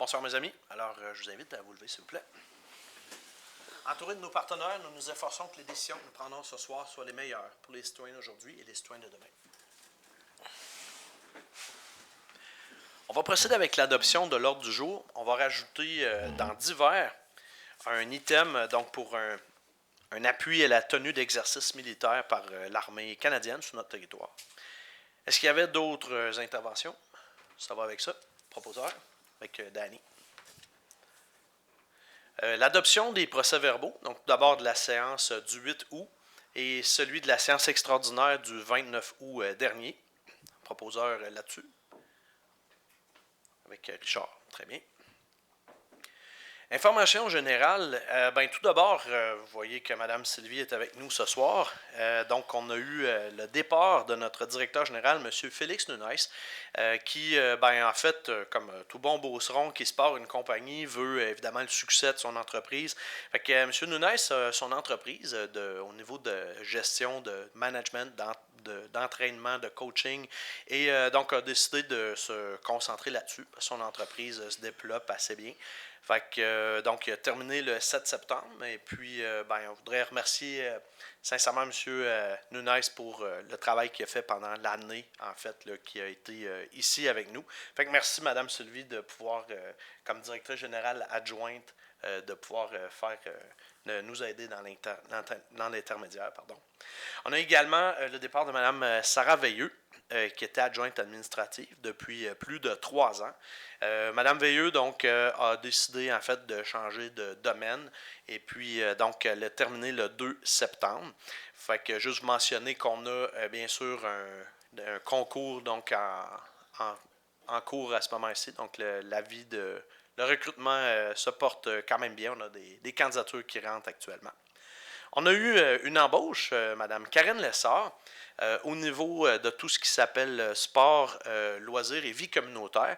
Bonsoir mes amis. Alors, je vous invite à vous lever s'il vous plaît. Entourés de nos partenaires, nous nous efforçons que les décisions que nous prendrons ce soir soient les meilleures pour les citoyens d'aujourd'hui et les citoyens de demain. On va procéder avec l'adoption de l'ordre du jour. On va rajouter dans divers un item donc pour un appui à la tenue d'exercice militaire par l'armée canadienne sur notre territoire. Est-ce qu'il y avait d'autres interventions? Ça va avec ça. Proposeur, avec Danny. L'adoption des procès-verbaux, donc d'abord de la séance du 8 août et celui de la séance extraordinaire du 29 août dernier. Proposeur là-dessus. Avec Richard, très bien. Information générale, tout d'abord, vous voyez que Mme Sylvie est avec nous ce soir. Donc, on a eu le départ de notre directeur général, M. Félix Nunes, qui, en fait, comme tout bon beauceron qui se part une compagnie, veut évidemment le succès de son entreprise. Fait que M. Nunes, son entreprise, au niveau de gestion, de management, d'entraînement, de coaching, et donc a décidé de se concentrer là-dessus. Son entreprise se développe assez bien. Fait que, donc, il a terminé le 7 septembre. Et puis, on voudrait remercier sincèrement M. Nunes pour le travail qu'il a fait pendant l'année, en fait, là, qui a été ici avec nous. Fait que merci, Mme Sylvie, de pouvoir, comme directrice générale adjointe, de pouvoir nous aider dans l'intermédiaire. On a également le départ de Mme Sarah Veilleux, qui était adjointe administrative depuis plus de 3 ans. Madame Veilleux, donc, a décidé, en fait, de changer de domaine et puis, donc, elle a terminé le 2 septembre. Fait que, juste mentionner qu'on a, bien sûr, un concours, donc, en cours à ce moment-ci. Donc, le recrutement se porte quand même bien. On a des candidatures qui rentrent actuellement. On a eu une embauche, Mme Karen Lessard, au niveau de tout ce qui s'appelle sport, loisirs et vie communautaire.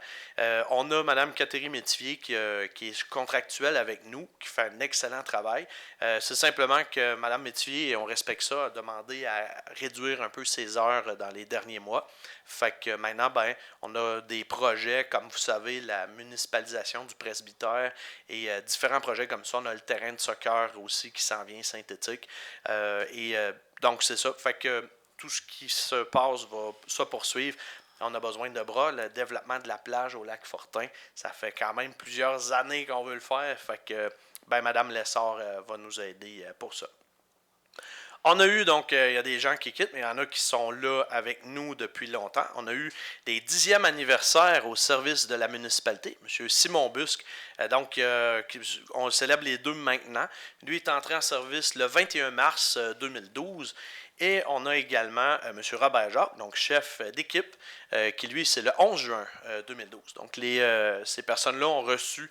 On a Mme Catherine Métivier qui est contractuelle avec nous, qui fait un excellent travail. C'est simplement que Mme Métivier, et on respecte ça, a demandé à réduire un peu ses heures dans les derniers mois. Fait que maintenant, on a des projets, comme vous savez, la municipalisation du presbytère et différents projets comme ça. On a le terrain de soccer aussi qui s'en vient synthétique. Donc, c'est ça. Fait que tout ce qui se passe va se poursuivre. On a besoin de bras. Le développement de la plage au lac Fortin, ça fait quand même plusieurs années qu'on veut le faire. Fait que, Mme Lessard va nous aider pour ça. On a eu, donc, il y a des gens qui quittent, mais il y en a qui sont là avec nous depuis longtemps. On a eu des 10e anniversaires au service de la municipalité, M. Simon Busque. Donc, on célèbre les deux maintenant. Lui est entré en service le 21 mars 2012. Et on a également M. Robert Jacques, donc chef d'équipe, qui lui, c'est le 11 juin 2012. Donc, ces personnes-là ont reçu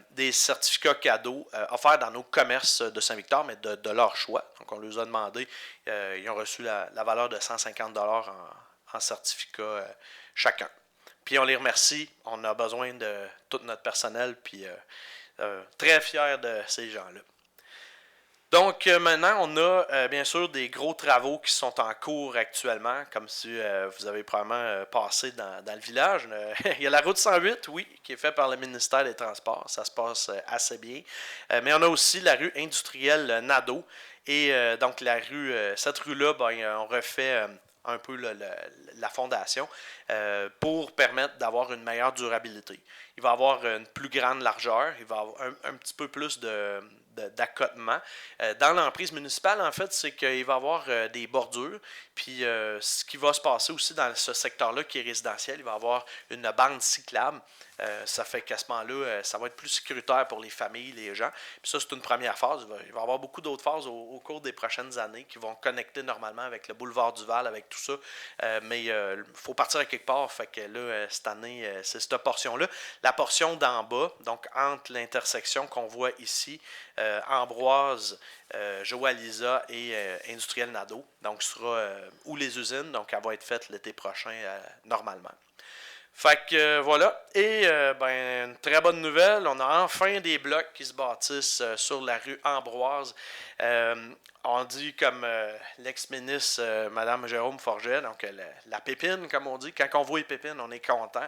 des certificats cadeaux offerts dans nos commerces de Saint-Victor, mais de leur choix. Donc, on leur a demandé, ils ont reçu la valeur de 150 $ en certificats chacun. Puis, on les remercie. On a besoin de tout notre personnel, puis très fiers de ces gens-là. Donc, maintenant, on a bien sûr des gros travaux qui sont en cours actuellement, comme si vous avez probablement passé dans le village. Il y a la route 108, oui, qui est faite par le ministère des Transports. Ça se passe assez bien. Mais on a aussi la rue industrielle Nadeau. Et donc, cette rue-là, on refait un peu la fondation pour permettre d'avoir une meilleure durabilité. Il va y avoir une plus grande largeur, il va y avoir un petit peu plus d'accotement. Dans l'emprise municipale, en fait, c'est qu'il va y avoir des bordures. Puis, ce qui va se passer aussi dans ce secteur-là qui est résidentiel, il va y avoir une bande cyclable. Ça fait qu'à ce moment-là, ça va être plus sécuritaire pour les familles, les gens. Puis ça, c'est une première phase. Il va y avoir beaucoup d'autres phases au cours des prochaines années qui vont connecter normalement avec le boulevard du Val, avec tout ça. Mais il faut partir à quelque part. Fait que là, cette année, c'est cette portion-là. La portion d'en bas, donc entre l'intersection qu'on voit ici, Ambroise, Joalisa et Industriel Nadeau, donc sera où les usines, donc elle va être faite l'été prochain normalement. Fait que voilà, et une très bonne nouvelle, on a enfin des blocs qui se bâtissent sur la rue Ambroise. On dit comme l'ex-ministre Mme Jérôme Forget, donc la pépine, comme on dit, quand on voit les pépines, on est content.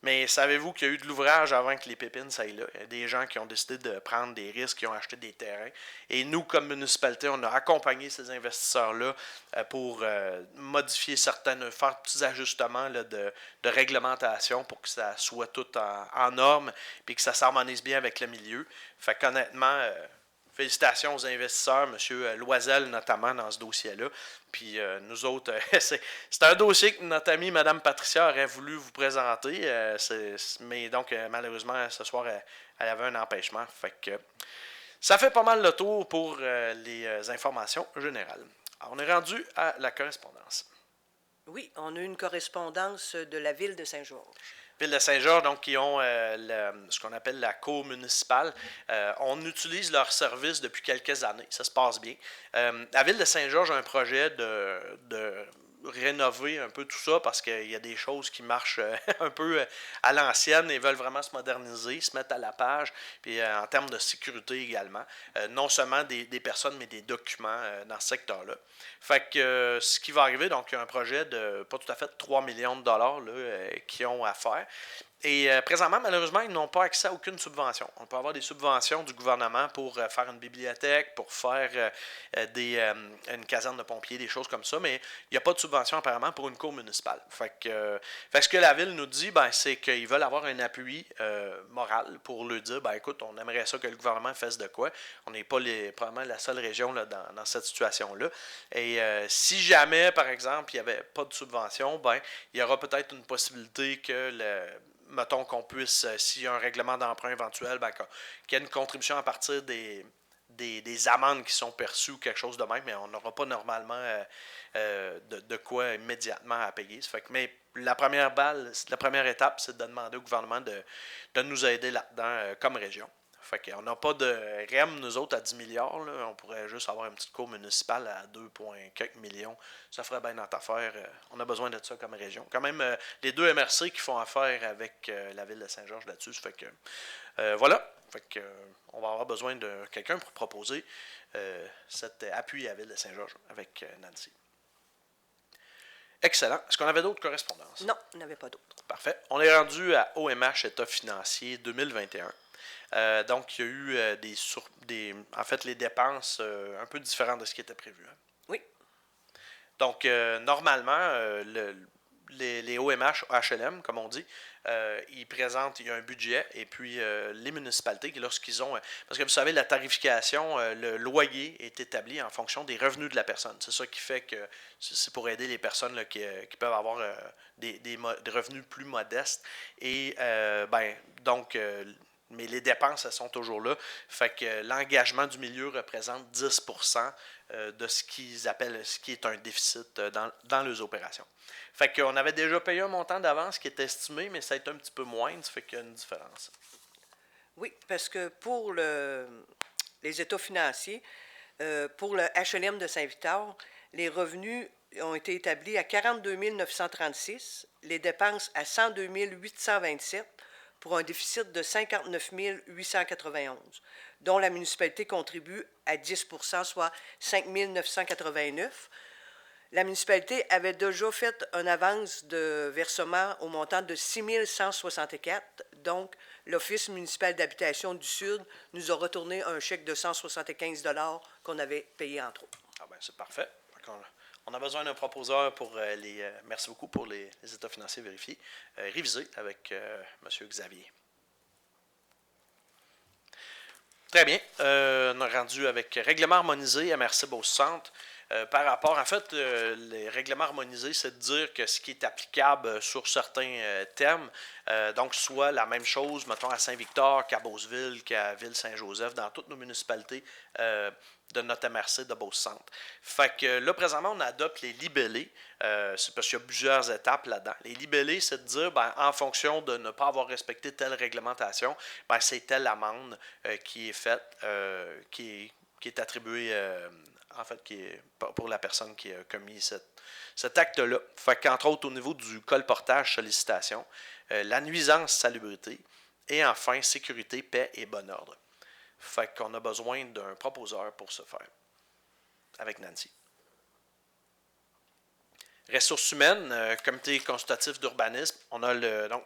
Mais savez-vous qu'il y a eu de l'ouvrage avant que les pépines ça aille là? Il y a des gens qui ont décidé de prendre des risques, qui ont acheté des terrains. Et nous, comme municipalité, on a accompagné ces investisseurs-là pour modifier certaines, faire de petits ajustements là, de réglementation pour que ça soit tout en norme et que ça s'harmonise bien avec le milieu. Fait qu'honnêtement, félicitations aux investisseurs, M. Loisel notamment dans ce dossier-là. Puis nous autres, c'est un dossier que notre amie Mme Patricia aurait voulu vous présenter. Mais donc, malheureusement, ce soir, elle avait un empêchement. Fait que ça fait pas mal le tour pour les informations générales. Alors, on est rendu à la correspondance. Oui, on a une correspondance de la ville de Saint-Georges. Ville de Saint-Georges, donc qui ont ce qu'on appelle la cour municipale. On utilise leur service depuis quelques années. Ça se passe bien. La Ville de Saint-Georges a un projet de rénover un peu tout ça parce qu'il y a des choses qui marchent un peu à l'ancienne et veulent vraiment se moderniser, se mettre à la page, puis en termes de sécurité également. Non seulement des personnes, mais des documents dans ce secteur-là. Fait que ce qui va arriver, donc il y a un projet de pas tout à fait 3 millions de dollars là, qu'ils ont à faire. Et présentement, malheureusement, ils n'ont pas accès à aucune subvention. On peut avoir des subventions du gouvernement pour faire une bibliothèque, pour faire une caserne de pompiers, des choses comme ça, mais il n'y a pas de subvention apparemment pour une cour municipale. Fait que ce que la ville nous dit, c'est qu'ils veulent avoir un appui moral pour leur dire, écoute, on aimerait ça que le gouvernement fasse de quoi. On n'est pas probablement la seule région là, dans cette situation-là. Et si jamais, par exemple, il n'y avait pas de subvention, il y aura peut-être une possibilité que mettons qu'on puisse, s'il y a un règlement d'emprunt éventuel, qu'il y ait une contribution à partir des amendes qui sont perçues ou quelque chose de même, mais on n'aura pas normalement de quoi immédiatement à payer. Mais la première étape, c'est de demander au gouvernement de nous aider là-dedans comme région. Fait qu'on n'a pas de REM, nous autres, à 10 milliards. Là. On pourrait juste avoir une petite cour municipale à 2, quelques millions. Ça ferait bien notre affaire. On a besoin de ça comme région. Quand même, les deux MRC qui font affaire avec la ville de Saint-Georges là-dessus. Ça fait que, voilà. Fait que, on va avoir besoin de quelqu'un pour proposer cet appui à la ville de Saint-Georges avec Nancy. Excellent. Est-ce qu'on avait d'autres correspondances? Non, on n'avait pas d'autres. Parfait. On est rendu à OMH État financier 2021. Donc, il y a eu en fait, les dépenses un peu différentes de ce qui était prévu. Hein. Oui. Donc, normalement, les OMH, HLM, comme on dit, ils présentent, il y a un budget, et puis les municipalités, lorsqu'ils ont... parce que vous savez, la tarification, le loyer est établi en fonction des revenus de la personne. C'est ça qui fait que c'est pour aider les personnes là, qui peuvent avoir des revenus plus modestes. Et, donc... mais les dépenses, elles sont toujours là. Fait que l'engagement du milieu représente 10% de ce qu'ils appellent, ce qui est un déficit dans leurs opérations. Fait qu'on avait déjà payé un montant d'avance qui est estimé, mais ça a été un petit peu moindre, ça fait qu'il y a une différence. Oui, parce que pour les états financiers, pour le HLM de Saint-Victor, les revenus ont été établis à 42 936, les dépenses à 102 827, pour un déficit de 59 891, dont la municipalité contribue à 10 soit 5 989. La municipalité avait déjà fait une avance de versement au montant de 6 164. Donc, l'Office municipal d'habitation du Sud nous a retourné un chèque de 175 $ qu'on avait payé en trop. Ah ben c'est parfait. On a besoin d'un proposeur pour merci beaucoup pour les états financiers vérifiés, révisés avec M. Xavier. Très bien. On a rendu avec règlement harmonisé MRC Beauce-Centre. Par rapport, en fait, les règlements harmonisés, c'est de dire que ce qui est applicable sur certains termes, donc soit la même chose, mettons, à Saint-Victor qu'à Beauceville, qu'à Ville-Saint-Joseph, dans toutes nos municipalités de notre MRC de Beauce-Centre. Fait que là, présentement, on adopte les libellés, c'est parce qu'il y a plusieurs étapes là-dedans. Les libellés, c'est de dire, en fonction de ne pas avoir respecté telle réglementation, c'est telle amende qui est faite, qui est attribuée... en fait, qui est pour la personne qui a commis cet acte-là. Fait qu'entre autres, au niveau du colportage sollicitation, la nuisance salubrité, et enfin, sécurité, paix et bon ordre. Fait qu'on a besoin d'un proposeur pour ce faire, avec Nancy. Ressources humaines, comité consultatif d'urbanisme, on a donc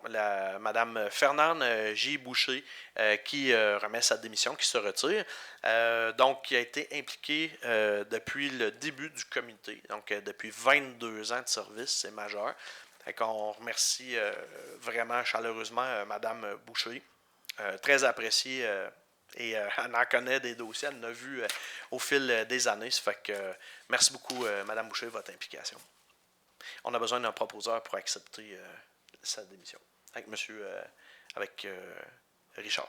Madame Fernande J. Boucher qui remet sa démission, qui se retire, donc qui a été impliquée depuis le début du comité, donc depuis 22 ans de service, c'est majeur. On remercie vraiment chaleureusement Madame Boucher, très appréciée. Et elle en connaît des dossiers, elle en a vu au fil des années. Ça fait que merci beaucoup, Mme Boucher, de votre implication. On a besoin d'un proposeur pour accepter sa démission. Avec Richard.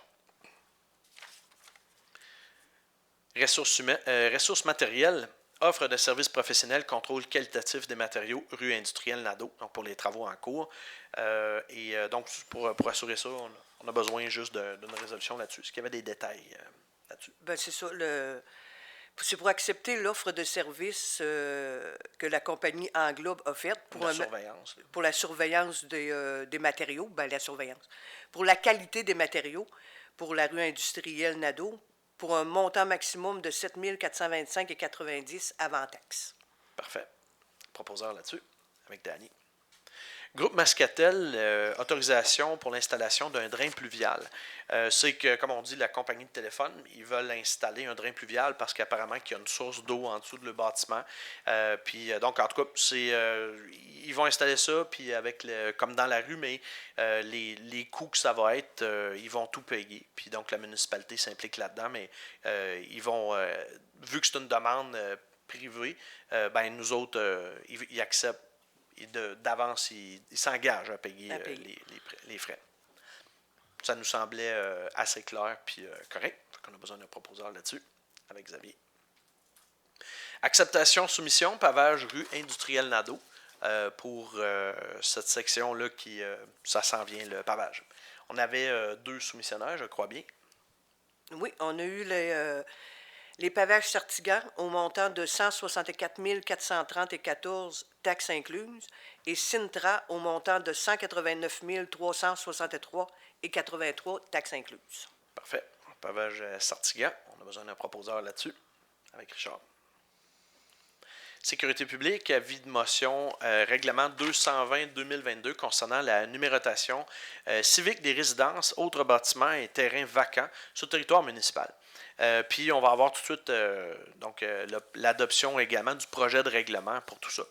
Ressources matérielles, offre de services professionnels, contrôle qualitatif des matériaux, rue industrielle Nadeau, donc pour les travaux en cours. Donc, pour assurer ça, on a besoin juste d'une résolution là-dessus. Est-ce qu'il y avait des détails là-dessus? Ben, c'est ça. C'est pour accepter l'offre de service que la compagnie Englobe a faite pour la surveillance des matériaux, ben, la surveillance, pour la qualité des matériaux, pour la rue industrielle Nadeau, pour un montant maximum de 7 425,90 avant taxe. Parfait. Proposeur là-dessus, avec Danny. Groupe Mascatel, autorisation pour l'installation d'un drain pluvial. C'est que, comme on dit, la compagnie de téléphone, ils veulent installer un drain pluvial parce qu'apparemment qu'il y a une source d'eau en dessous de le bâtiment. Donc, en tout cas, ils vont installer ça, puis comme dans la rue, mais les coûts que ça va être, ils vont tout payer. Puis donc, la municipalité s'implique là-dedans, mais ils vont, vu que c'est une demande privée, ben nous autres, ils acceptent. D'avance, ils s'engagent à payer les frais. Ça nous semblait assez clair puis correct. On a besoin d'un proposeur là-dessus avec Xavier. Acceptation, soumission, pavage rue industrielle Nadeau pour cette section-là qui, ça s'en vient, le pavage. On avait 2 soumissionnaires, je crois bien. Oui, on a eu les pavages Sartigan au montant de 164 430,14 taxes incluses et Sintra au montant de 189 363,83 taxes incluses. Parfait. Pavage Sartigan, on a besoin d'un proposeur là-dessus avec Richard. Sécurité publique, avis de motion, règlement 220-2022 concernant la numérotation civique des résidences, autres bâtiments et terrains vacants sur le territoire municipal. Puis on va avoir tout de suite l'adoption également du projet de règlement pour tout ça.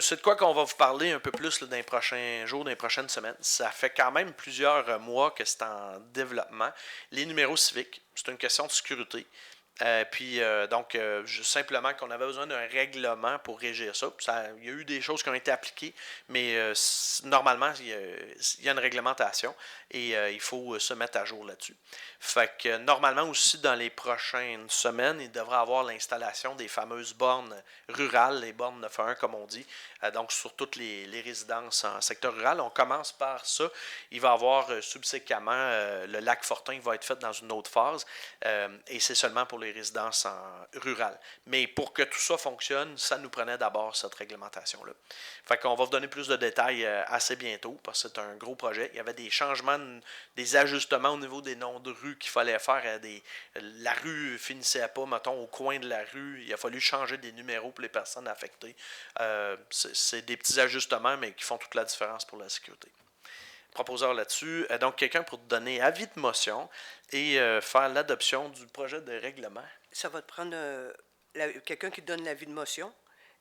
C'est de quoi qu'on va vous parler un peu plus dans les prochains jours, dans les prochaines semaines. Ça fait quand même plusieurs mois que c'est en développement. Les numéros civiques, c'est une question de sécurité. Simplement qu'on avait besoin d'un règlement pour régir ça. Il y a eu des choses qui ont été appliquées, mais normalement, il y a une réglementation et il faut se mettre à jour là-dessus. Fait que normalement aussi, dans les prochaines semaines, il devrait y avoir l'installation des fameuses bornes rurales, les bornes 911 comme on dit, donc sur toutes les résidences en secteur rural. On commence par ça. Il va y avoir subséquemment le lac Fortin qui va être fait dans une autre phase et c'est seulement pour les résidences rurales. Mais pour que tout ça fonctionne, ça nous prenait d'abord cette réglementation-là. Fait qu'on va vous donner plus de détails assez bientôt parce que c'est un gros projet. Il y avait des changements, des ajustements au niveau des noms de rues qu'il fallait faire. La rue finissait pas, mettons, au coin de la rue. Il a fallu changer des numéros pour les personnes affectées. C'est des petits ajustements, mais qui font toute la différence pour la sécurité. Proposeur là-dessus. Donc, quelqu'un pour donner avis de motion et faire l'adoption du projet de règlement. Ça va te prendre quelqu'un qui donne l'avis de motion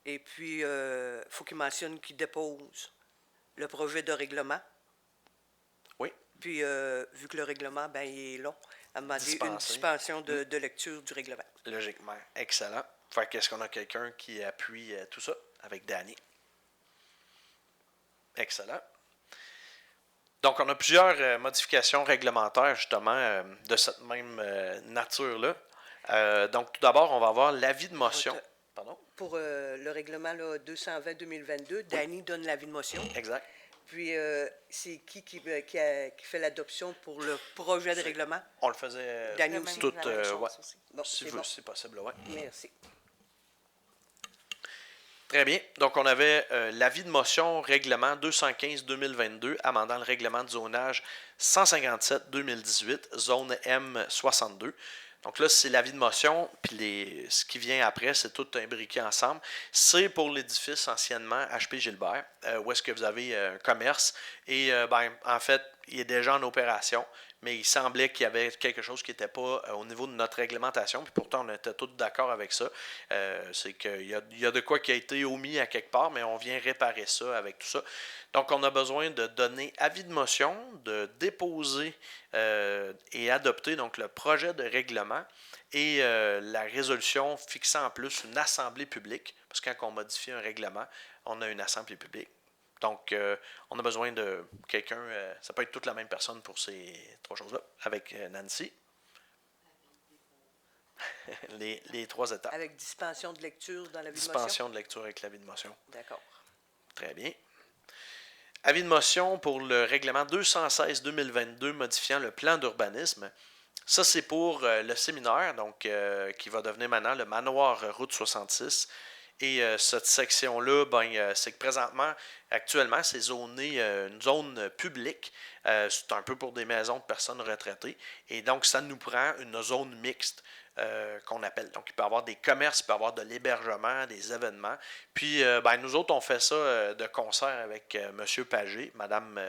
et puis il faut qu'il mentionne qu'il dépose le projet de règlement. Oui. Puis, vu que le règlement, il est long, à demander une dispensation de lecture du règlement. Logiquement. Excellent. Fait qu'est-ce qu'on a quelqu'un qui appuie tout ça avec Danny? Excellent. Donc, on a plusieurs modifications réglementaires, justement, de cette même nature-là. Donc, tout d'abord, on va avoir l'avis de motion. Pardon? Pour le règlement 220-2022, Danny donne l'avis de motion. Exact. Puis, c'est qui fait l'adoption pour le projet de règlement? On le faisait Danny aussi. Tout, bon, c'est possible, oui. Merci. Très bien. Donc, on avait l'avis de motion règlement 215-2022, amendant le règlement de zonage 157-2018, zone M62. Donc là, c'est l'avis de motion, puis ce qui vient après, c'est tout imbriqué ensemble. C'est pour l'édifice anciennement HP Gilbert, où est-ce que vous avez un commerce. Et en fait, il est déjà en opération, mais il semblait qu'il y avait quelque chose qui n'était pas au niveau de notre réglementation, puis pourtant on était tous d'accord avec ça. C'est qu'il y a de quoi qui a été omis à quelque part, mais on vient réparer ça avec tout ça. Donc, on a besoin de donner avis de motion, de déposer et adopter donc le projet de règlement et la résolution fixant en plus une assemblée publique, parce que quand on modifie un règlement, on a une assemblée publique. Donc, on a besoin de quelqu'un, ça peut être toute la même personne pour ces trois choses-là, avec Nancy. Les trois étapes. Avec dispensation de lecture dans l'avis de motion? Dispensation de lecture avec l'avis de motion. D'accord. Très bien. Avis de motion pour le règlement 216-2022 modifiant le plan d'urbanisme. Ça, c'est pour le séminaire, donc qui va devenir maintenant le manoir Route 66. Et cette section-là, c'est que présentement, actuellement, c'est zoné une zone publique. C'est un peu pour des maisons de personnes retraitées. Et donc, ça nous prend une zone mixte qu'on appelle. Donc, il peut y avoir des commerces, il peut y avoir de l'hébergement, des événements. Puis, nous autres, on fait ça de concert avec M. Pagé, Mme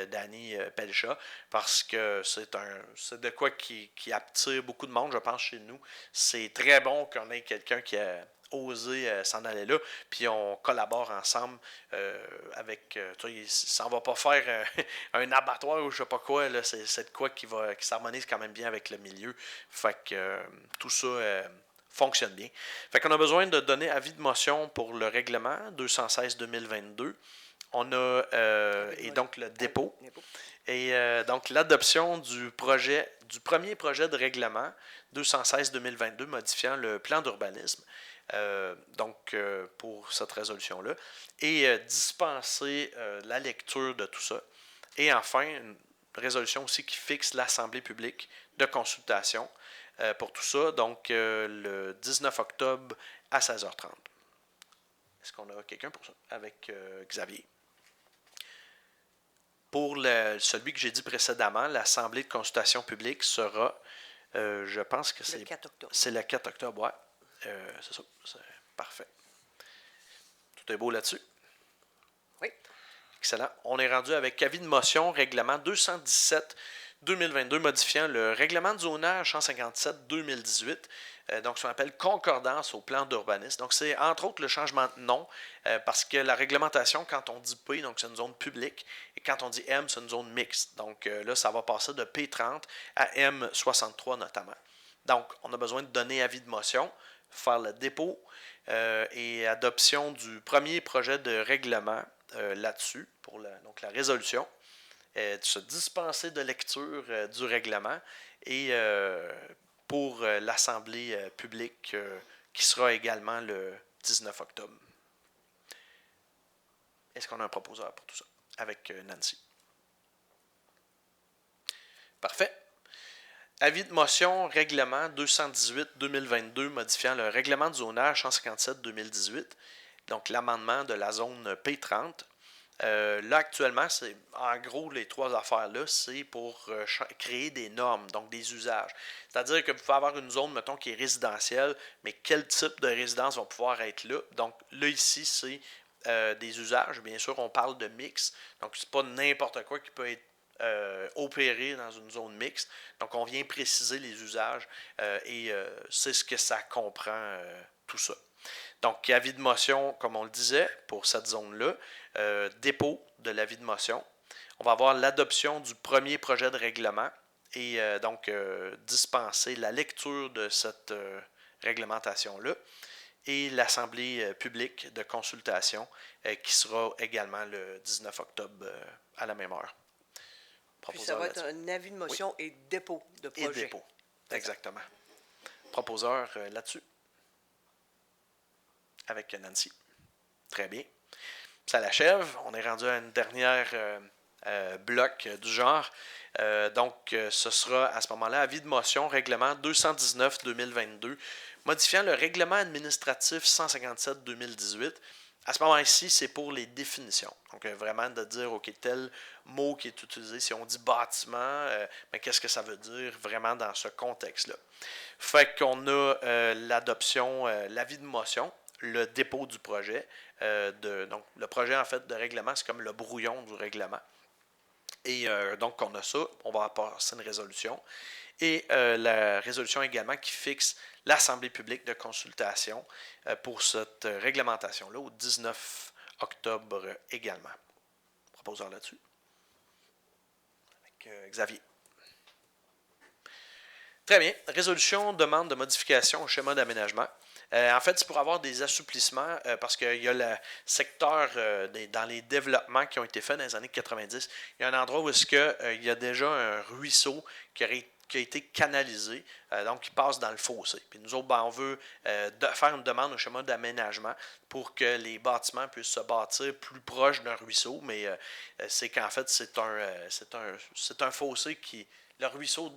Dany Pelcha, parce que c'est de quoi qui attire beaucoup de monde, je pense, chez nous. C'est très bon qu'on ait quelqu'un qui a osé s'en aller là, puis on collabore ensemble avec, ça ne va pas faire un abattoir ou je sais pas quoi, là, c'est de quoi qui s'harmonise quand même bien avec le milieu, fait que tout ça fonctionne bien. Fait qu'on a besoin de donner avis de motion pour le règlement 216-2022, on a et donc le dépôt, et donc l'adoption du premier projet de règlement 216-2022 modifiant le plan d'urbanisme. Pour cette résolution-là, et dispenser la lecture de tout ça. Et enfin, une résolution aussi qui fixe l'assemblée publique de consultation pour tout ça, donc le 19 octobre à 16h30. Est-ce qu'on a quelqu'un pour ça? Avec Xavier. Pour celui que j'ai dit précédemment, l'assemblée de consultation publique sera, je pense que c'est... Le 4 octobre. C'est le 4 octobre, ouais. C'est ça, c'est parfait. Tout est beau là-dessus? Oui. Excellent. On est rendu avec avis de motion, règlement 217-2022, modifiant le règlement de zonage 157-2018, donc ce qu'on appelle concordance au plan d'urbanisme. Donc c'est entre autres le changement de nom, parce que la réglementation, quand on dit P, donc c'est une zone publique, et quand on dit M, c'est une zone mixte. Donc là, ça va passer de P30 à M63 notamment. Donc, on a besoin de donner avis de motion, faire le dépôt et adoption du premier projet de règlement là-dessus, pour la résolution, de se dispenser de lecture du règlement et pour l'assemblée publique qui sera également le 19 octobre. Est-ce qu'on a un proposeur pour tout ça? Avec Nancy. Parfait. Avis de motion, règlement 218-2022 modifiant le règlement de zonage 157-2018, donc l'amendement de la zone P30. Là, actuellement, c'est en gros les trois affaires-là, c'est pour créer des normes, donc des usages. C'est-à-dire que vous pouvez avoir une zone, mettons, qui est résidentielle, mais quel type de résidence va pouvoir être là? Donc là, ici, c'est des usages. Bien sûr, on parle de mix, donc c'est pas n'importe quoi qui peut être opérer dans une zone mixte. Donc, on vient préciser les usages et c'est ce que ça comprend, tout ça. Donc, avis de motion, comme on le disait, pour cette zone-là, dépôt de l'avis de motion. On va avoir l'adoption du premier projet de règlement et dispenser la lecture de cette réglementation-là et l'assemblée publique de consultation qui sera également le 19 octobre à la même heure. Puis ça va être un avis de motion et dépôt de projet. Et dépôt, exactement. Proposeur là-dessus. Avec Nancy. Très bien. Ça l'achève. On est rendu à une dernière bloc du genre. Ce sera à ce moment-là avis de motion, règlement 219-2022, modifiant le règlement administratif 157-2018 À ce moment-ci, c'est pour les définitions. Donc, vraiment de dire, OK, tel mot qui est utilisé, si on dit bâtiment, mais qu'est-ce que ça veut dire vraiment dans ce contexte-là? Fait qu'on a l'adoption, l'avis de motion, le dépôt du projet. Donc, le projet, en fait, de règlement, c'est comme le brouillon du règlement. Et donc, on a ça, on va passer une résolution. Et la résolution également qui fixe l'Assemblée publique de consultation pour cette réglementation-là au 19 octobre également. Proposeur là-dessus. Avec Xavier. Très bien. Résolution demande de modification au schéma d'aménagement. En fait, c'est pour avoir des assouplissements parce qu'il y a le secteur dans les développements qui ont été faits dans les années 90. Il y a un endroit où il y a déjà un ruisseau qui a été canalisé, donc qui passe dans le fossé. Puis nous autres, on veut faire une demande au schéma d'aménagement pour que les bâtiments puissent se bâtir plus proche d'un ruisseau, mais c'est qu'en fait, c'est un fossé qui... Le ruisseau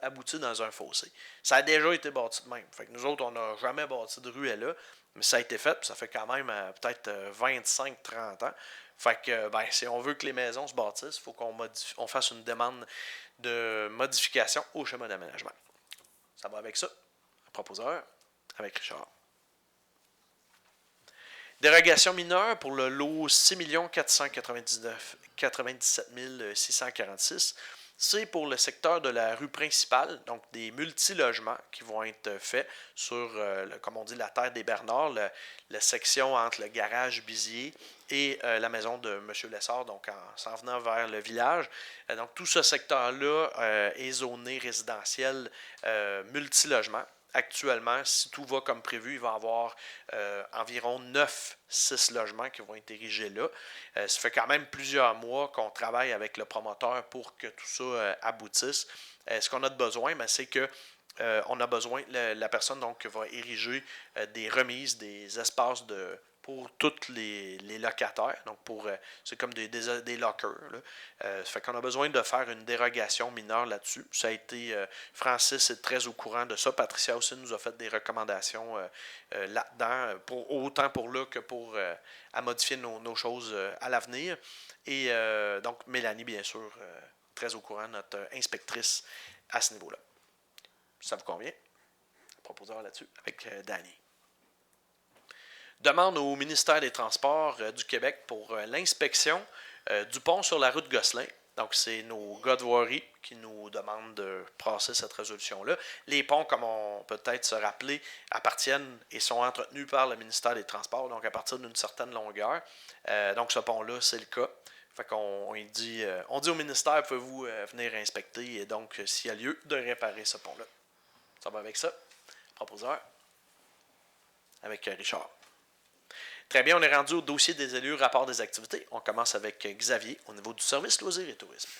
aboutit dans un fossé. Ça a déjà été bâti de même. Fait que nous autres, on n'a jamais bâti de ruelle là, mais ça a été fait, puis ça fait quand même peut-être 25-30 ans. Fait que si on veut que les maisons se bâtissent, il faut qu'on fasse une demande de modification au schéma d'aménagement. Ça va avec ça. Proposeur, avec Richard. Dérogation mineure pour le lot 6 497 646. C'est pour le secteur de la rue principale, donc des multilogements qui vont être faits sur, comme on dit, la terre des Bernards, la section entre le garage Bizier et la maison de M. Lessard, donc en s'en venant vers le village. Donc tout ce secteur-là est zoné résidentiel multilogement. Actuellement, si tout va comme prévu, il va y avoir environ 9-6 logements qui vont être érigés là. Ça fait quand même plusieurs mois qu'on travaille avec le promoteur pour que tout ça aboutisse. Ce qu'on a de besoin, c'est que on a besoin, la personne donc va ériger des remises, des espaces pour tous les locataires. Donc, c'est comme des lockers. Ça fait qu'on a besoin de faire une dérogation mineure là-dessus. Ça a été, Francis est très au courant de ça. Patricia aussi nous a fait des recommandations là-dedans, autant pour là que pour à modifier nos choses à l'avenir. Et donc, Mélanie, bien sûr, très au courant, notre inspectrice à ce niveau-là. Ça vous convient? Proposeur là-dessus avec Danny. Demande au ministère des Transports du Québec pour l'inspection du pont sur la route Gosselin. Donc, c'est nos gars de voirie qui nous demandent de passer cette résolution-là. Les ponts, comme on peut peut-être se rappeler, appartiennent et sont entretenus par le ministère des Transports, donc à partir d'une certaine longueur. Donc, ce pont-là, c'est le cas. Fait qu'on dit au ministère, pouvez-vous venir inspecter, et donc, s'il y a lieu de réparer ce pont-là. Ça va avec ça. Proposeur. Avec Richard. Très bien, on est rendu au dossier des élus, rapport des activités. On commence avec Xavier au niveau du service loisirs et tourisme.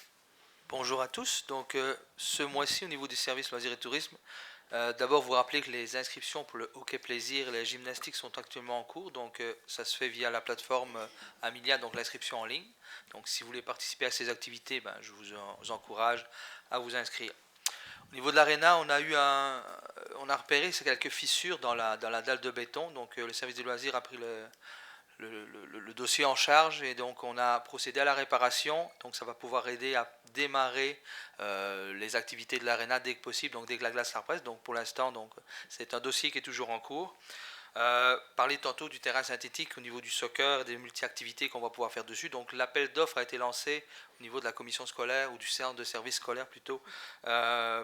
Bonjour à tous. Donc, ce mois-ci, au niveau du service loisirs et tourisme, d'abord vous rappeler que les inscriptions pour le hockey plaisir et la gymnastique sont actuellement en cours. Donc, ça se fait via la plateforme Amelia, donc l'inscription en ligne. Donc, si vous voulez participer à ces activités, je vous encourage à vous inscrire. Au niveau de l'aréna, on a repéré quelques fissures dans la dalle de béton. Donc, le service des loisirs a pris le dossier en charge et donc on a procédé à la réparation. Donc ça va pouvoir aider à démarrer les activités de l'aréna dès que possible, donc dès que la glace represse. Donc pour l'instant, c'est un dossier qui est toujours en cours. Parler tantôt du terrain synthétique au niveau du soccer et des multi-activités qu'on va pouvoir faire dessus. Donc l'appel d'offres a été lancé au niveau de la commission scolaire ou du centre de service scolaire plutôt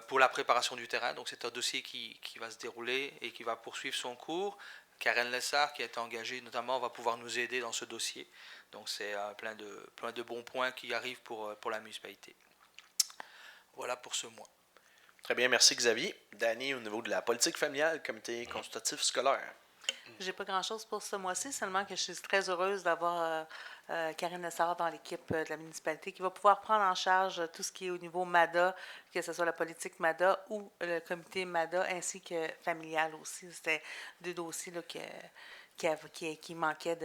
pour la préparation du terrain. Donc c'est un dossier qui va se dérouler et qui va poursuivre son cours. Karen Lessard, qui a été engagée notamment, va pouvoir nous aider dans ce dossier. Donc c'est plein de bons points qui arrivent pour la municipalité. Voilà pour ce mois. Très bien, merci Xavier. Danny, au niveau de la politique familiale, comité consultatif scolaire. J'ai pas grand-chose pour ce mois-ci, seulement que je suis très heureuse d'avoir Karine Lessard dans l'équipe de la municipalité qui va pouvoir prendre en charge tout ce qui est au niveau MADA, que ce soit la politique MADA ou le comité MADA, ainsi que familial aussi. C'était deux dossiers là, qui manquaient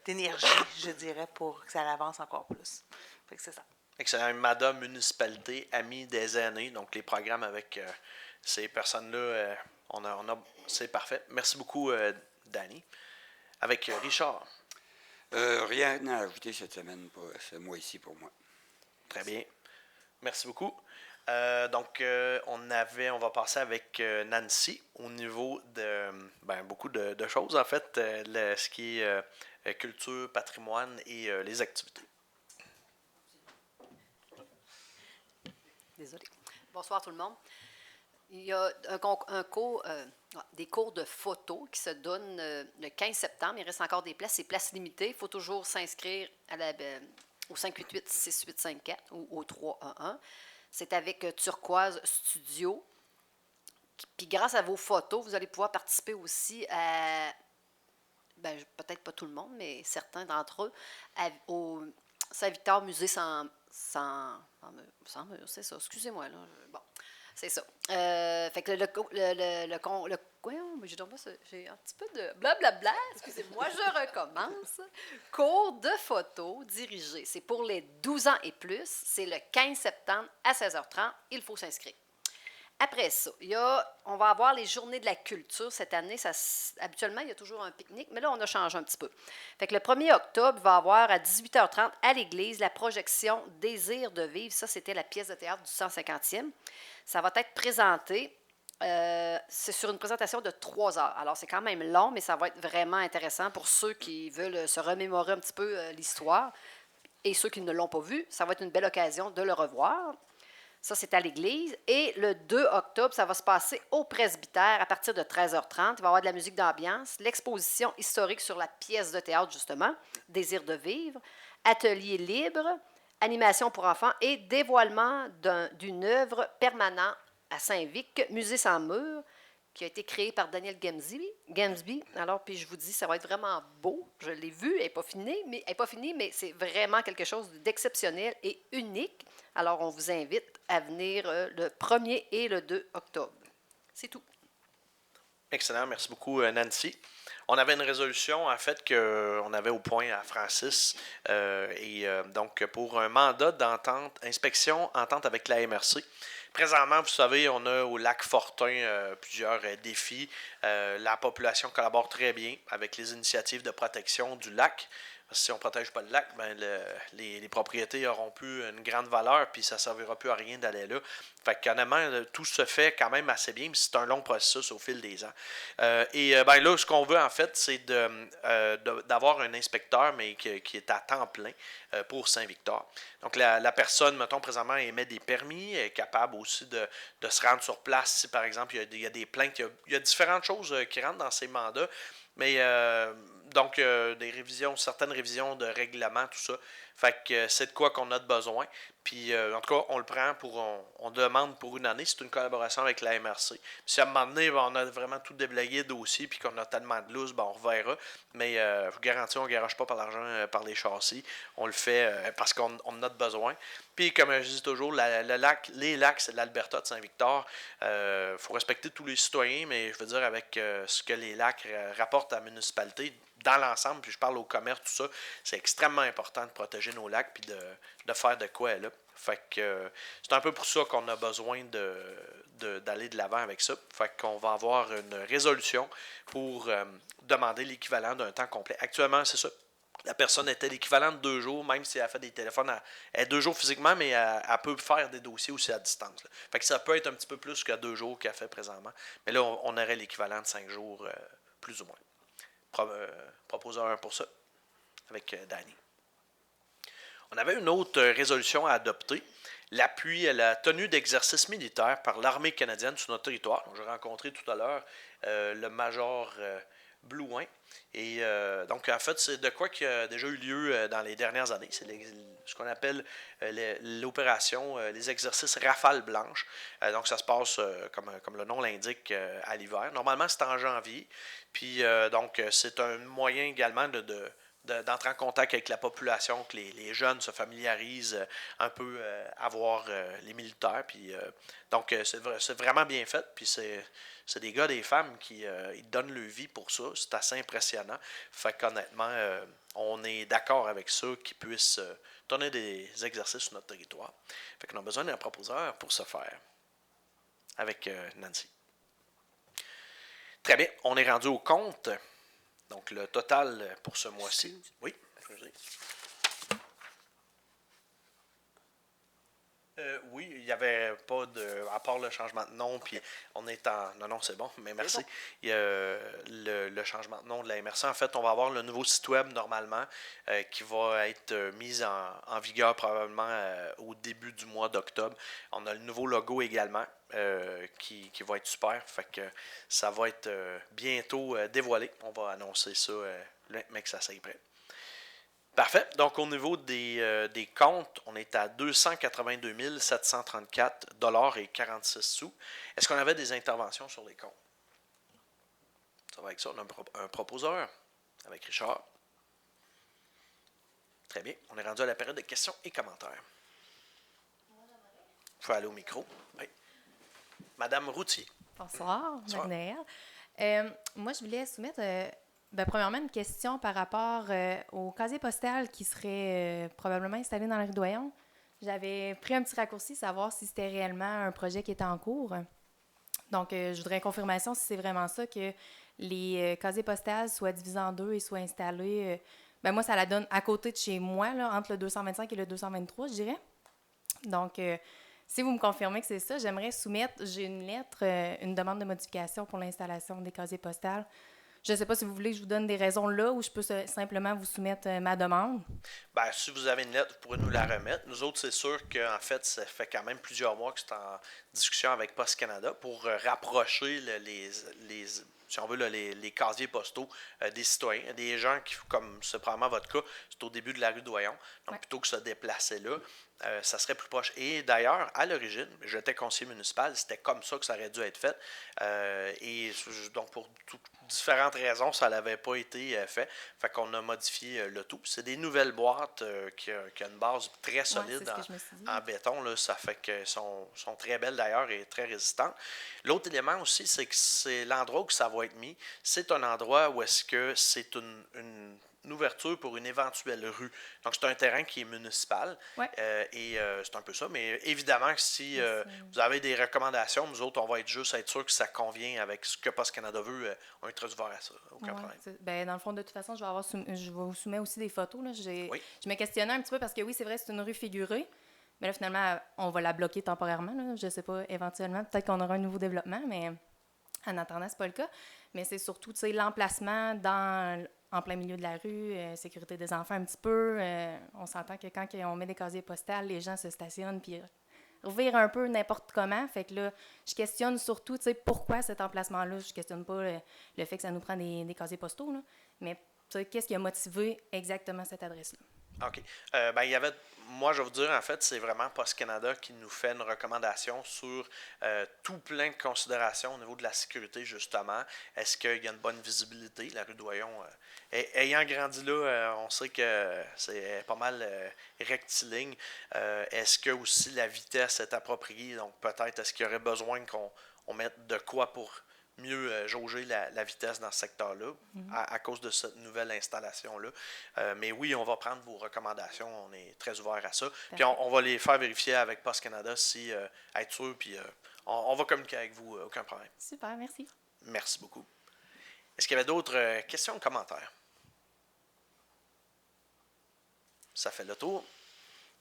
d'énergie, je dirais, pour que ça avance encore plus. Fait que c'est ça. Excellent. MADA, municipalité, amis des années. Donc, les programmes avec ces personnes-là, c'est parfait. Merci beaucoup, Danny. Avec Richard. Rien à ajouter cette semaine, pour ce mois-ci pour moi. Très bien. Merci beaucoup. On va passer avec Nancy au niveau de beaucoup de choses, en fait, ce qui est culture, patrimoine et les activités. Désolée. Bonsoir tout le monde. Il y a des cours de photo qui se donnent le 15 septembre. Il reste encore des places. C'est places limitées. Il faut toujours s'inscrire au 588-6854 ou au 311. C'est avec Turquoise Studio. Puis grâce à vos photos, vous allez pouvoir participer aussi à, peut-être pas tout le monde, mais certains d'entre eux, au Saint-Victor Musée sans mur, c'est ça. Excusez-moi, là. Bon, c'est ça. Fait que j'ai un petit peu de blablabla. Excusez-moi, je recommence. Cours de photo dirigé. C'est pour les 12 ans et plus. C'est le 15 septembre à 16h30. Il faut s'inscrire. Après ça, on va avoir les journées de la culture cette année. Habituellement, il y a toujours un pique-nique, mais là, on a changé un petit peu. Fait que le 1er octobre, il va y avoir à 18h30 à l'église la projection Désir de vivre. Ça, c'était la pièce de théâtre du 150e. Ça va être présenté. C'est sur une présentation de 3 heures. Alors, c'est quand même long, mais ça va être vraiment intéressant pour ceux qui veulent se remémorer un petit peu l'histoire. Et ceux qui ne l'ont pas vu, ça va être une belle occasion de le revoir. Ça, c'est à l'église. Et le 2 octobre, ça va se passer au presbytère à partir de 13h30. Il va y avoir de la musique d'ambiance, l'exposition historique sur la pièce de théâtre, justement, Désir de vivre, atelier libre, animation pour enfants et dévoilement d'une œuvre permanente à Saint-Vic, Musée sans mur, qui a été créé par Daniel Gamsby. Alors, puis je vous dis, ça va être vraiment beau. Je l'ai vu, elle n'est pas finie, mais c'est vraiment quelque chose d'exceptionnel et unique. Alors, on vous invite à venir le 1er et le 2 octobre. C'est tout. Excellent. Merci beaucoup, Nancy. On avait une résolution, en fait, qu'on avait au point à Francis. Donc, pour un mandat d'entente, inspection, entente avec la MRC. Présentement, vous savez, on a au lac Fortin plusieurs défis. La population collabore très bien avec les initiatives de protection du lac. Si on ne protège pas le lac, les propriétés n'auront plus une grande valeur, puis ça ne servira plus à rien d'aller là. Fait qu'honnêtement, tout se fait quand même assez bien, mais c'est un long processus au fil des ans. Là, ce qu'on veut en fait, c'est d'avoir un inspecteur, mais qui est à temps plein pour Saint-Victor. Donc la personne, mettons, présentement, émet des permis, est capable aussi de se rendre sur place si, par exemple, il y a des plaintes, il y a différentes choses qui rentrent dans ces mandats. Mais des révisions, certaines révisions de règlement, tout ça. Fait que c'est de quoi qu'on a de besoin. Puis en tout cas, on le prend on demande pour une année. C'est une collaboration avec la MRC. Puis si à un moment donné, on a vraiment tout déblayé le dossier puis qu'on a tellement de loose, on reverra. Mais je vous garantis, on ne garage pas par l'argent, par les châssis. On le fait parce qu'on en a de besoin. Puis comme je dis toujours, les lacs, c'est de l'Alberta de Saint-Victor. Faut respecter tous les citoyens, mais je veux dire, avec ce que les lacs rapportent à la municipalité, dans l'ensemble, puis je parle au commerce, tout ça, c'est extrêmement important de protéger nos lacs puis de faire de quoi là. Fait que c'est un peu pour ça qu'on a besoin d'aller de l'avant avec ça. Fait qu'on va avoir une résolution pour demander l'équivalent d'un temps complet. Actuellement, c'est ça. La personne était l'équivalent de 2 jours, même si elle fait des téléphones. Elle est 2 jours physiquement, mais elle peut faire des dossiers aussi à distance. Là. Fait que ça peut être un petit peu plus que 2 jours qu'elle fait présentement. Mais là, on aurait l'équivalent de 5 jours, plus ou moins. Proposeur pour ça, avec Danny. On avait une autre résolution à adopter, l'appui à la tenue d'exercices militaires par l'armée canadienne sur notre territoire. J'ai rencontré tout à l'heure le major Blouin. Et donc, en fait, c'est de quoi qui a déjà eu lieu dans les dernières années. C'est ce qu'on appelle l'opération, les exercices Rafale Blanche. Donc, ça se passe, comme le nom l'indique, à l'hiver. Normalement, c'est en janvier. Puis, donc, c'est un moyen également d'entrer en contact avec la population, que les jeunes se familiarisent un peu à voir les militaires. Puis, donc, c'est vraiment bien fait. Puis, c'est des gars et des femmes qui ils donnent leur vie pour ça. C'est assez impressionnant. Fait qu'honnêtement, on est d'accord avec ça qu'ils puissent donner des exercices sur notre territoire. Fait qu'on a besoin d'un proposeur pour ce faire. Avec Nancy. Très bien. On est rendu au compte. Donc, le total pour ce mois-ci. Oui. excusez. Oui, il n'y avait pas de. À part le changement de nom, puis on est en. Non, non, c'est bon, mais merci. bon. Il y a le changement de nom de la MRC. En fait, on va avoir le nouveau site web normalement qui va être mis en vigueur probablement au début du mois d'octobre. On a le nouveau logo également qui va être super. Fait que ça va être bientôt dévoilé. On va annoncer ça mais que ça soit prêt. Parfait. Donc, au niveau des comptes, on est à 282 734 $ et 46 sous. Est-ce qu'on avait des interventions sur les comptes? Ça va avec ça. On a un proposeur avec Richard. Très bien. On est rendu à la période de questions et commentaires. Il faut aller au micro. Oui. Madame Routier. Bonsoir, Bonsoir. Magnéel. Moi, je voulais soumettre, premièrement, une question par rapport au casier postal qui serait probablement installé dans la rue Doyon. J'avais pris un petit raccourci, savoir si c'était réellement un projet qui était en cours. Donc, je voudrais confirmation si c'est vraiment ça, que les casiers postales soient divisés en deux et soient installés. Moi, ça la donne à côté de chez moi, là, entre le 225 et le 223, je dirais. Donc, si vous me confirmez que c'est ça, j'aimerais soumettre, j'ai une lettre, une demande de modification pour l'installation des casiers postales. Je ne sais pas si vous voulez que je vous donne des raisons là ou je peux simplement vous soumettre ma demande. Ben, si vous avez une lettre, vous pourrez nous la remettre. Nous autres, c'est sûr qu'en fait, ça fait quand même plusieurs mois que c'est en discussion avec Post Canada pour rapprocher si on veut, les casiers postaux des citoyens, des gens qui, comme c'est probablement votre cas, c'est au début de la rue Doyon. Donc, Ouais. plutôt que se déplacer là, ça serait plus proche. Et d'ailleurs, à l'origine, j'étais conseiller municipal, c'était comme ça que ça aurait dû être fait. Et donc, pour différentes raisons, ça n'avait pas été fait. Fait qu'on a modifié le tout. C'est des nouvelles boîtes qui a une base très solide c'est ce que je me suis dit. en béton. Là, ça fait qu'elles sont très belles d'ailleurs et très résistantes. L'autre élément aussi, c'est que c'est l'endroit où ça va être mis. C'est un endroit où est-ce que c'est une ouverture pour une éventuelle rue. Donc, c'est un terrain qui est municipal. Ouais. C'est un peu ça. Mais évidemment, si vous avez des recommandations, nous autres, on va être sûr que ça convient avec ce que Post Canada veut. On est très ouvert à ça. Aucun problème. Dans le fond, de toute façon, je vais vous soumettre aussi des photos. Là. Oui. Je me questionnais un petit peu parce que oui, c'est vrai, c'est une rue figurée. Mais là, finalement, on va la bloquer temporairement. Là. Je ne sais pas, éventuellement, peut-être qu'on aura un nouveau développement, mais en attendant, c'est pas le cas. Mais c'est surtout, tu sais, l'emplacement en plein milieu de la rue, sécurité des enfants un petit peu. On s'entend que quand on met des casiers postales, les gens se stationnent puis revirent un peu n'importe comment. Fait que là, je questionne surtout, tu sais, pourquoi cet emplacement-là. Je questionne pas le fait que ça nous prend des casiers postaux, là. Mais, tu sais, qu'est-ce qui a motivé exactement cette adresse-là? OK. Moi, je vais vous dire, en fait, c'est vraiment Post Canada qui nous fait une recommandation sur tout plein de considérations au niveau de la sécurité, justement. Est-ce qu'il y a une bonne visibilité? La rue Doyon, ayant grandi là, on sait que c'est pas mal rectiligne. Est-ce que aussi la vitesse est appropriée? Donc, peut-être, est-ce qu'il y aurait besoin qu'on mette de quoi pour mieux jauger la vitesse dans ce secteur-là à cause de cette nouvelle installation-là. Mais oui, on va prendre vos recommandations. On est très ouvert à ça. Puis on va les faire vérifier avec Post Canada si être sûr. Puis on va communiquer avec vous. Aucun problème. Super, merci. Merci beaucoup. Est-ce qu'il y avait d'autres questions ou commentaires? Ça fait le tour.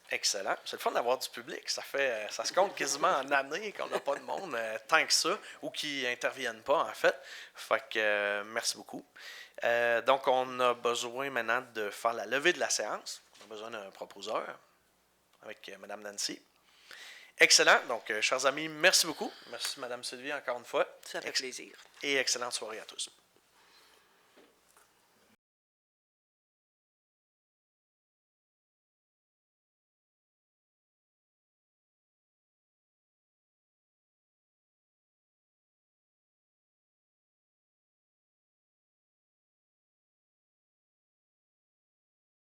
Excellent. C'est le fun d'avoir du public. Ça se compte quasiment en années qu'on n'a pas de monde tant que ça ou qui n'interviennent pas, en fait. Fait que merci beaucoup. Donc, on a besoin maintenant de faire la levée de la séance. On a besoin d'un proposeur avec Mme Nancy. Excellent. Donc, chers amis, merci beaucoup. Merci, Mme Sylvie, encore une fois. Ça fait plaisir. Et excellente soirée à tous.